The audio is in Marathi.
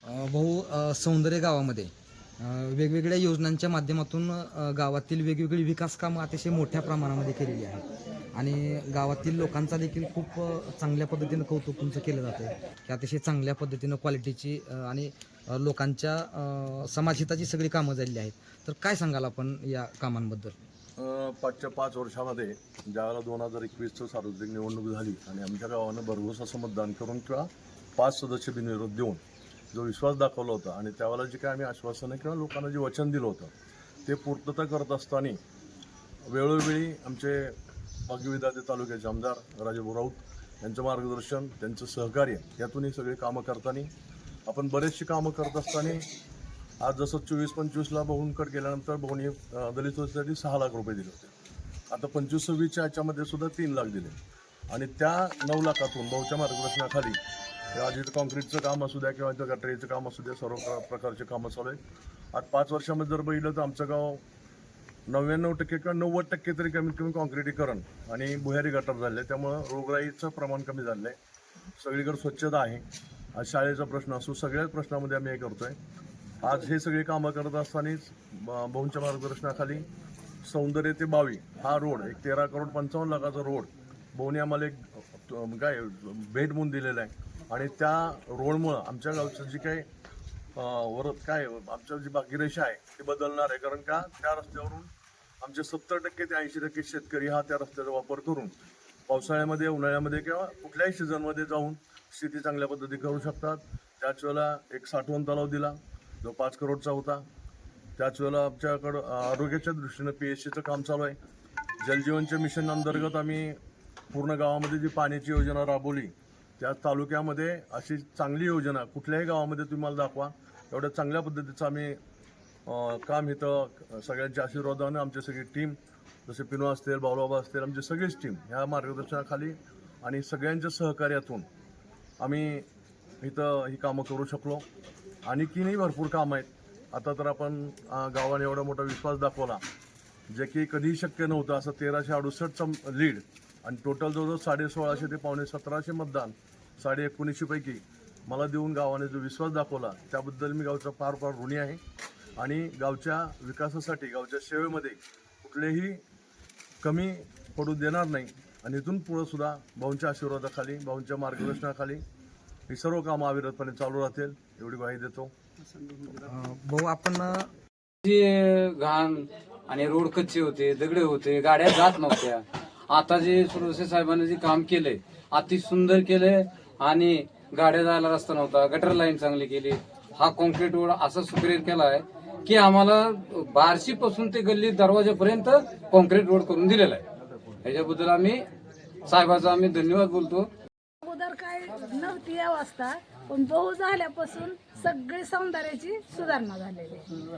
सौंदर्य गावामध्ये वेगवेगळ्या योजनांच्या माध्यमातून गावातील वेगवेगळी विकास कामं अतिशय मोठ्या प्रमाणामध्ये केलेली आहेत आणि गावातील लोकांचा देखील खूप चांगल्या पद्धतीनं कौतुक तुमचं केलं जातं आहे की अतिशय चांगल्या पद्धतीनं क्वालिटीची आणि लोकांच्या समाजहिताची सगळी कामं झालेली आहेत. तर काय सांगाल आपण या कामांबद्दल? पाचच्या 5 वर्षामध्ये ज्यावेळेला 2021चं सार्वत्रिक निवडणूक झाली आणि आमच्या गावानं भरघोस असं मतदान करून किंवा 5 सदस्य बिनविरोध देऊन जो विश्वास दाखवला होता आणि त्यावेळेला जे काय आम्ही आश्वासनं किंवा लोकांना जे वचन दिलं होतं ते पूर्तता करत असताना वेळोवेळी आमचे भाग्यविधाते तालुक्याचे आमदार राजेभाऊ राऊत यांचं मार्गदर्शन, त्यांचं सहकार्य यातून ही सगळी कामं करताना आपण बरेचशी कामं करत असताना आज जसं 24-25ला भाऊंकडे गेल्यानंतर भाऊंनी दलित वस्तीसाठी 6 लाख रुपये दिले होते. आता 25-26च्या याच्यामध्ये सुद्धा 3 लाख दिले आणि त्या 9 लाखातून भाऊच्या मार्गदर्शनाखाली आज इथं कॉन्क्रीटचं काम असू द्या किंवा इथं गटरीचं काम असू द्या, सर्व प्रकारचे कामं चालू आहेत. आज 5 वर्षामध्ये जर बघितलं तर आमचं गाव 99% किंवा 90% तरी कमीत कमी कॉन्क्रिटीकरण आणि भुयारी गटार झाले, त्यामुळं रोगराईचं प्रमाण कमी झालं आहे. सगळीकडे स्वच्छता आहे. आज शाळेचा प्रश्न असो, सगळ्याच प्रश्नामध्ये आम्ही हे करतो आहे. आज हे सगळे कामं करत असतानाच भाऊंच्या मार्गदर्शनाखाली सौंदर्य ते बावी हा रोड एक 13 करोड 55 लाखाचा रोड भाऊने आम्हाला एक काय भेट म्हणून दिलेला आहे आणि त्या रोडमुळं आमच्या गावचं जी काही आमच्या जी भाग्यरेषा आहे ती बदलणार आहे. कारण का त्या रस्त्यावरून आमचे 70% ते 80% शेतकरी हा त्या रस्त्याचा वापर करून पावसाळ्यामध्ये, उन्हाळ्यामध्ये किंवा कुठल्याही सीझनमध्ये जाऊन शेती चांगल्या पद्धती करू शकतात. त्याच वेळेला एक साठवण तलाव दिला जो 5 करोडचा होता. त्याच वेळेला आमच्याकडं आरोग्याच्या दृष्टीनं PHCचं काम चालू आहे. जलजीवनच्या मिशन अंतर्गत आम्ही पूर्ण गावामध्ये जी पाण्याची योजना राबवली त्या तालुक्यामध्ये अशी चांगली योजना कुठल्याही गावामध्ये तुम्हाला दाखवा एवढ्या चांगल्या पद्धतीचं आम्ही काम इथं सगळ्यांच्या आशीर्वादानं आमची सगळी टीम जसे पिनो असतील, बावलाबा असतील, आमची सगळीच टीम ह्या मार्गदर्शनाखाली आणि सगळ्यांच्या सहकार्यातून आम्ही इथं ही कामं करू शकलो. आणखीनही भरपूर कामं आहेत. आता तर आपण गावाने एवढा मोठा विश्वास दाखवला जे की कधीही शक्य नव्हतं. असं 1368चा लीड आणि टोटल जवळजवळ 1650 ते पावणे 1700 मतदान 1950 पैकी मला देऊन गावाने जो विश्वास दाखवला त्याबद्दल मी गावचा फार फार ऋणी आहे आणि गावच्या विकासासाठी, गावच्या सेवेमध्ये कुठलेही कमी पडू देणार नाही आणि इथून पुढं सुद्धा भाऊंच्या आशीर्वादाखाली, भाऊंच्या मार्गदर्शनाखाली ही सर्व कामं अविरतपणे चालू राहतील एवढी ग्वाही देतो. भाऊ, आपण घाण आणि रोड कच्चे होते, दगडे होते, गाड्या जात नव्हत्या. आता जे सुरवसे साहेबांनी जे काम केलंय अति सुंदर केलंय आणि गाड्या जायला रस्ता नव्हता, गटर लाईन चांगली केली. हा कॉन्क्रीट रोड असा सुपीरियर केलाय की आम्हाला बार्शी पासून ते गल्ली दरवाजापर्यंत कॉन्क्रीट रोड करून दिलेला आहे. याच्याबद्दल आम्ही साहेबाचा धन्यवाद बोलतो. अगोदर काय नव्हती व्यवस्था, पण भाऊ झाल्यापासून सगळी सौंदर्याची सुधारणा झालेली आहे.